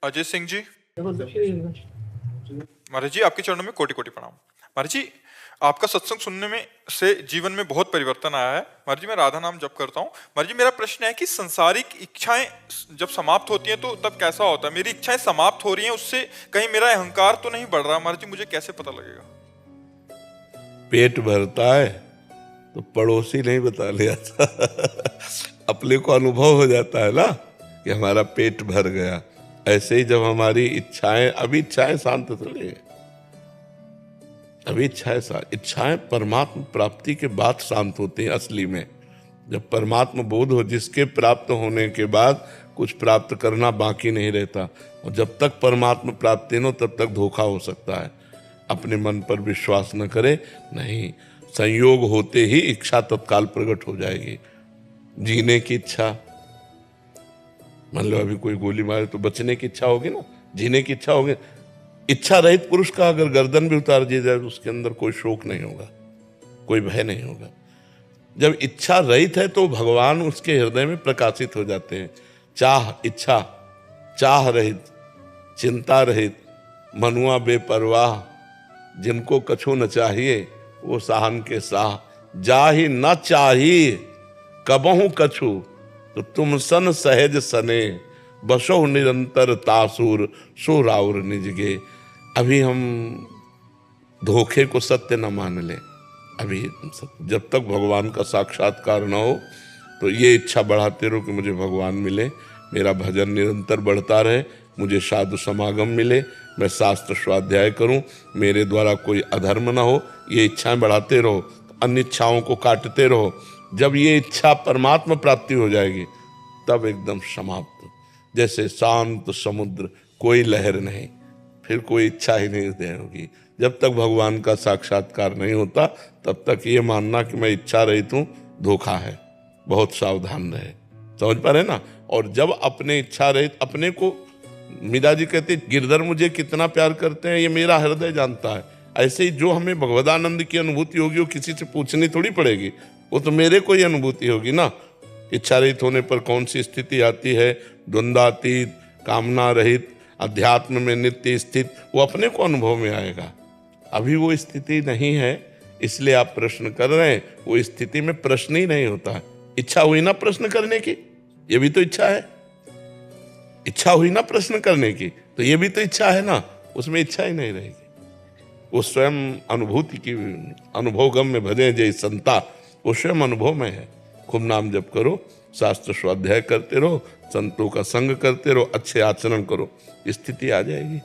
अजय सिंह जी। महाराज जी, आपके चरणों में कोटि कोटि प्रणाम। महाराज जी, आपका सत्संग सुनने में से जीवन में बहुत परिवर्तन आया है। महाराज जी, मैं राधा नाम जप करता हूँ। महाराज जी, मेरा प्रश्न है कि संसारिक इच्छाएं जब समाप्त होती हैं तो तब कैसा होता है? मेरी इच्छाएं समाप्त हो रही हैं, उससे कहीं मेरा अहंकार तो नहीं बढ़ रहा? महाराज जी, मुझे कैसे पता लगेगा? पेट भरता है तो पड़ोसी नहीं बता लिया था अपने को अनुभव हो जाता है ना कि हमारा पेट भर गया। ऐसे ही जब हमारी इच्छाएं, अभी इच्छाएं शांत चले, अभी इच्छाएं परमात्मा प्राप्ति के बाद शांत होती हैं असली में। जब परमात्मा बोध हो, जिसके प्राप्त होने के बाद कुछ प्राप्त करना बाकी नहीं रहता। और जब तक परमात्मा प्राप्ति न हो तब तक धोखा हो सकता है। अपने मन पर विश्वास न करे, नहीं, संयोग होते ही इच्छा तत्काल प्रकट हो जाएगी। जीने की इच्छा, मान लो अभी कोई गोली मारे तो बचने की इच्छा होगी ना, जीने की इच्छा होगी। इच्छा रहित पुरुष का अगर गर्दन भी उतार दी जाए तो उसके अंदर कोई शोक नहीं होगा, कोई भय नहीं होगा। जब इच्छा रहित है तो भगवान उसके हृदय में प्रकाशित हो जाते हैं। चाह, इच्छा, चाह रहित, चिंता रहित, मनुआ बेपरवाह, जिनको कछु न चाहिए वो साहन के साह। जाहि न चाहिए कबहु कछु तो तुम सन सहज सने, बसो निरंतर तासुर सो राउर निजगे। अभी हम धोखे को सत्य न मान ले। अभी जब तक भगवान का साक्षात्कार न हो तो ये इच्छा बढ़ाते रहो कि मुझे भगवान मिले, मेरा भजन निरंतर बढ़ता रहे, मुझे साधु समागम मिले, मैं शास्त्र स्वाध्याय करूं, मेरे द्वारा कोई अधर्म ना हो। ये इच्छाएं बढ़ाते रहो, अन्य इच्छाओं को काटते रहो। जब ये इच्छा परमात्मा प्राप्ति हो जाएगी तब एकदम समाप्त, जैसे शांत समुद्र, कोई लहर नहीं, फिर कोई इच्छा ही नहीं होगी। जब तक भगवान का साक्षात्कार नहीं होता तब तक ये मानना कि मैं इच्छा रहित हूं, धोखा है। बहुत सावधान रहे, समझ पा रहे ना। और जब अपने इच्छा रहित, अपने को, मीरा जी कहते गिरधर मुझे कितना प्यार करते हैं ये मेरा हृदय जानता है। ऐसे ही जो हमें भगवदानंद की अनुभूति होगी वो किसी से पूछनी थोड़ी पड़ेगी, वो तो मेरे को ही अनुभूति होगी ना। इच्छा रहित होने पर कौन सी स्थिति आती है? द्वंद्वातीत, कामना रहित, अध्यात्म में नित्य स्थित, वो अपने को अनुभव में आएगा। अभी वो स्थिति नहीं है, इसलिए आप प्रश्न कर रहे हैं। वो स्थिति में प्रश्न ही नहीं होता। इच्छा हुई ना प्रश्न करने की, ये भी तो इच्छा है। इच्छा हुई ना प्रश्न करने की, तो ये भी तो इच्छा है ना। उसमें इच्छा ही नहीं रहेगी। वो स्वयं अनुभूति की, अनुभवगम में भजे जय संता, वो स्वयं अनुभव में है। खूब नाम जप करो, शास्त्र स्वाध्याय करते रहो, संतों का संग करते रहो, अच्छे आचरण करो, स्थिति आ जाएगी।